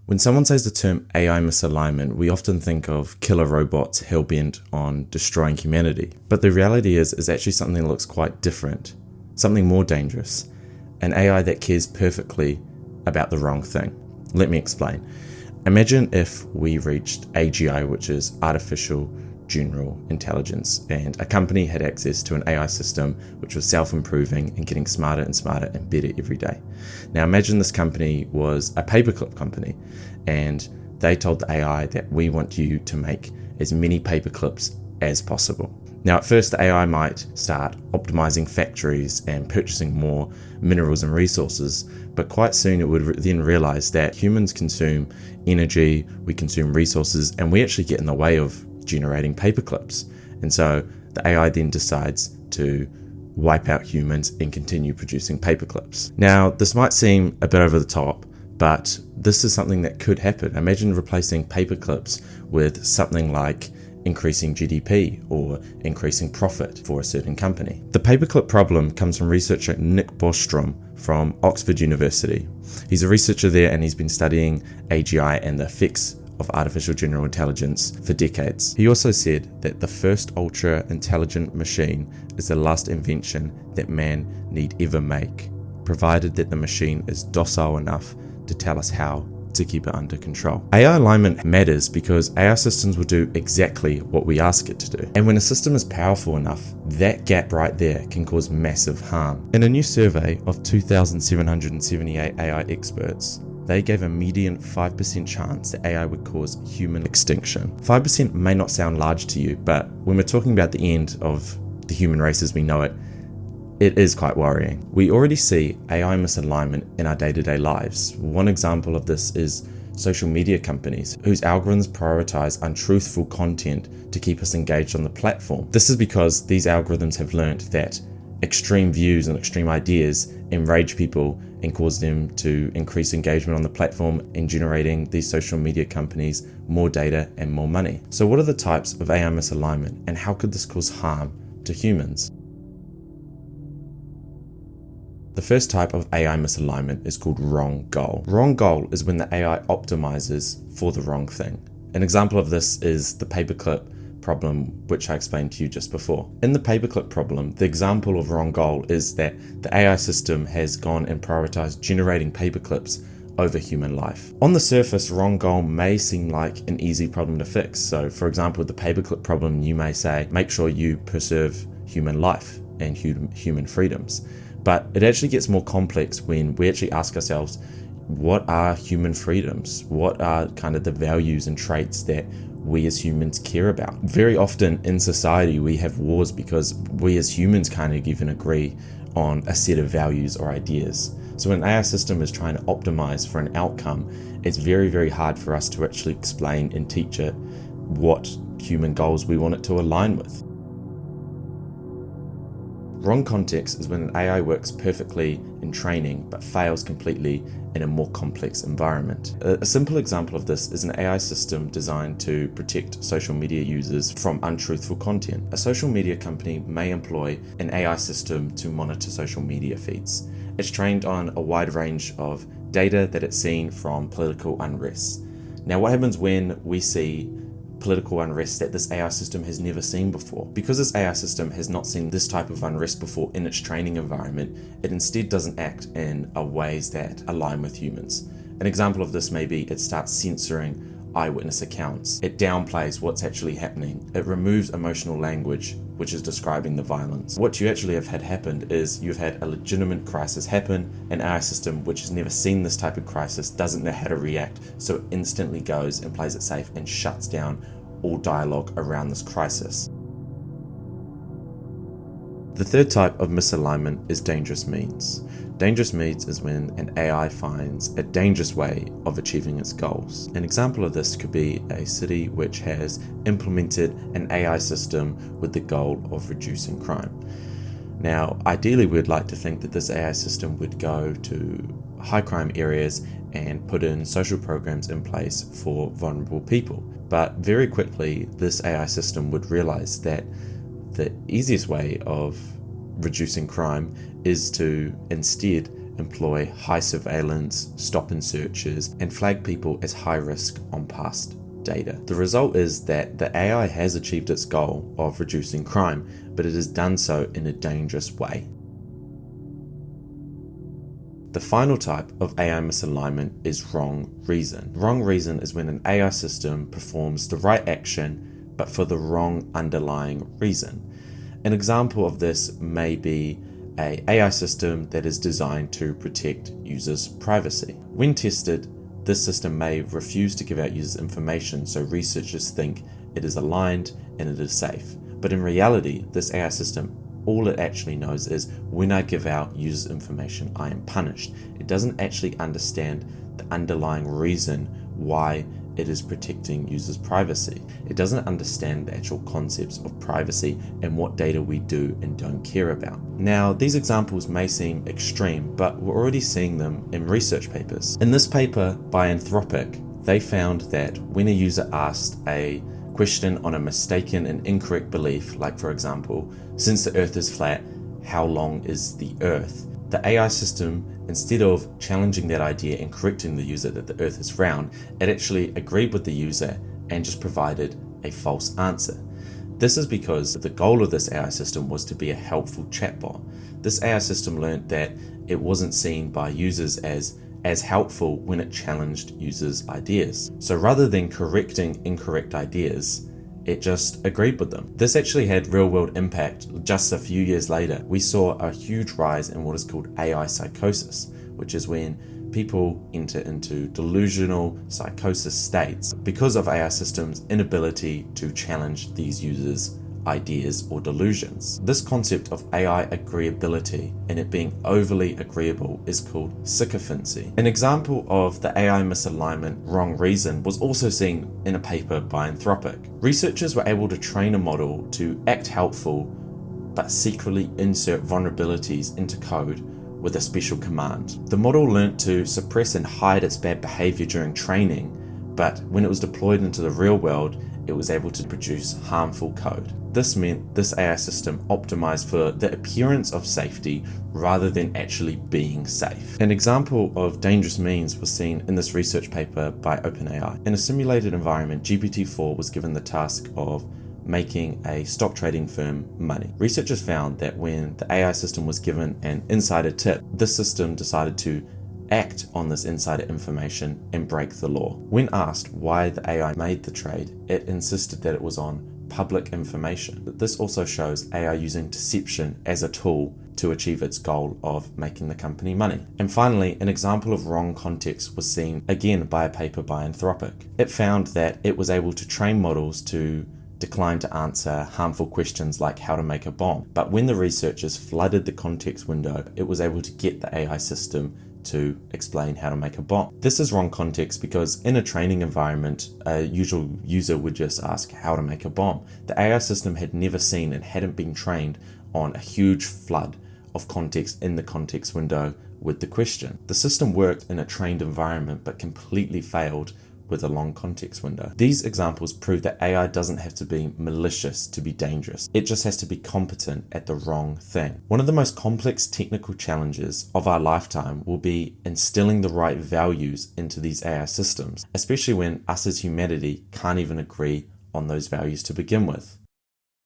When someone says the term AI misalignment, we often think of killer robots hell-bent on destroying humanity. But the reality is actually something that looks quite different, something more dangerous, an AI that cares perfectly about the wrong thing. Let me explain. Imagine if we reached AGI, which is Artificial General Intelligence, and a company had access to an AI system which was self-improving and getting smarter and smarter and better every day. Now imagine this company was a paperclip company, and they told the AI that we want you to make as many paperclips as possible. Now at first the AI might start optimizing factories and purchasing more minerals and resources, but quite soon it would then realize that humans consume energy, we consume resources, and we actually get in the way of generating paperclips. And so the AI then decides to wipe out humans and continue producing paperclips. Now this might seem a bit over the top, but this is something that could happen. Imagine replacing paperclips with something like increasing GDP or increasing profit for a certain company. The paperclip problem comes from researcher Nick Bostrom from Oxford University. He's a researcher there and he's been studying AGI and the effects of artificial general intelligence for decades. He also said that the first ultra-intelligent machine is the last invention that man need ever make, provided that the machine is docile enough to tell us how to keep it under control. AI alignment matters because AI systems will do exactly what we ask it to do. And when a system is powerful enough, that gap right there can cause massive harm. In a new survey of 2,778 AI experts, they gave a median 5% chance that AI would cause human extinction. 5% may not sound large to you, but when we're talking about the end of the human race as we know it, it is quite worrying. We already see AI misalignment in our day-to-day lives. One example of this is social media companies whose algorithms prioritize untruthful content to keep us engaged on the platform. This is because these algorithms have learned that extreme views and extreme ideas enrage people and cause them to increase engagement on the platform and generating these social media companies more data and more money. So what are the types of AI misalignment and how could this cause harm to humans? The first type of AI misalignment is called wrong goal. Wrong goal is when the AI optimizes for the wrong thing. An example of this is the paperclip problem, which I explained to you just before. In the paperclip problem, the example of wrong goal is that the AI system has gone and prioritized generating paperclips over human life. On the surface, wrong goal may seem like an easy problem to fix. So for example, with the paperclip problem, you may say, make sure you preserve human life and human freedoms. But it actually gets more complex when we actually ask ourselves, what are human freedoms? What are kind of the values and traits that we as humans care about? Very often in society, we have wars because we as humans can't even agree on a set of values or ideas. So when an AI system is trying to optimize for an outcome, it's very, very hard for us to actually explain and teach it what human goals we want it to align with. Wrong context is when an AI works perfectly in training but fails completely in a more complex environment. A simple example of this is an AI system designed to protect social media users from untruthful content. A social media company may employ an AI system to monitor social media feeds. It's trained on a wide range of data that it's seen from political unrest. Now what happens when we see political unrest that this AI system has never seen before? Because this AI system has not seen this type of unrest before in its training environment, it instead doesn't act in ways that align with humans. An example of this may be it starts censoring eyewitness accounts. It downplays what's actually happening. It removes emotional language, which is describing the violence. What you actually have had happened is you've had a legitimate crisis happen, an AI system which has never seen this type of crisis doesn't know how to react, so it instantly goes and plays it safe and shuts down all dialogue around this crisis. The third type of misalignment is dangerous means. Dangerous means is when an AI finds a dangerous way of achieving its goals. An example of this could be a city which has implemented an AI system with the goal of reducing crime. Now, ideally, we'd like to think that this AI system would go to high crime areas and put in social programs in place for vulnerable people. But very quickly, this AI system would realize that the easiest way of reducing crime is to instead employ high surveillance, stop and searches, and flag people as high risk on past data. The result is that the AI has achieved its goal of reducing crime, but it has done so in a dangerous way. The final type of AI misalignment is wrong reason. Wrong reason is when an AI system performs the right action, but for the wrong underlying reason. An example of this may be an AI system that is designed to protect users' privacy. When tested, this system may refuse to give out users information, so researchers think it is aligned and it is safe. But in reality, this AI system, all it actually knows is when I give out users information, I am punished. It doesn't actually understand the underlying reason why it is protecting users' privacy. It doesn't understand the actual concepts of privacy and what data we do and don't care about. Now, these examples may seem extreme, but we're already seeing them in research papers. In this paper by Anthropic, they found that when a user asked a question on a mistaken and incorrect belief, like for example, since the earth is flat, how long is the earth? The AI system, instead of challenging that idea and correcting the user that the earth is round, it actually agreed with the user and just provided a false answer. This is because the goal of this AI system was to be a helpful chatbot. This AI system learned that it wasn't seen by users as helpful when it challenged users' ideas. So rather than correcting incorrect ideas, it just agreed with them. This actually had real-world impact. Just a few years later, we saw a huge rise in what is called AI psychosis, which is when people enter into delusional psychosis states because of AI systems' inability to challenge these users' ideas or delusions. This concept of AI agreeability and it being overly agreeable is called sycophancy. An example of the AI misalignment wrong reason was also seen in a paper by Anthropic. Researchers were able to train a model to act helpful but secretly insert vulnerabilities into code with a special command. The model learned to suppress and hide its bad behavior during training, but when it was deployed into the real world, it was able to produce harmful code. This meant this AI system optimized for the appearance of safety rather than actually being safe. An example of dangerous means was seen in this research paper by OpenAI. In a simulated environment, GPT-4 was given the task of making a stock trading firm money. Researchers found that when the AI system was given an insider tip, this system decided to act on this insider information and break the law. When asked why the AI made the trade, it insisted that it was on public information. But this also shows AI using deception as a tool to achieve its goal of making the company money. And finally, an example of wrong context was seen again by a paper by Anthropic. It found that it was able to train models to decline to answer harmful questions like how to make a bomb. But when the researchers flooded the context window, it was able to get the AI system to explain how to make a bomb. This is wrong context because in a training environment, a usual user would just ask how to make a bomb. The AI system had never seen and hadn't been trained on a huge flood of context in the context window with the question. The system worked in a trained environment but completely failed with a long context window. These examples prove that AI doesn't have to be malicious to be dangerous. It just has to be competent at the wrong thing. One of the most complex technical challenges of our lifetime will be instilling the right values into these AI systems, especially when us as humanity can't even agree on those values to begin with.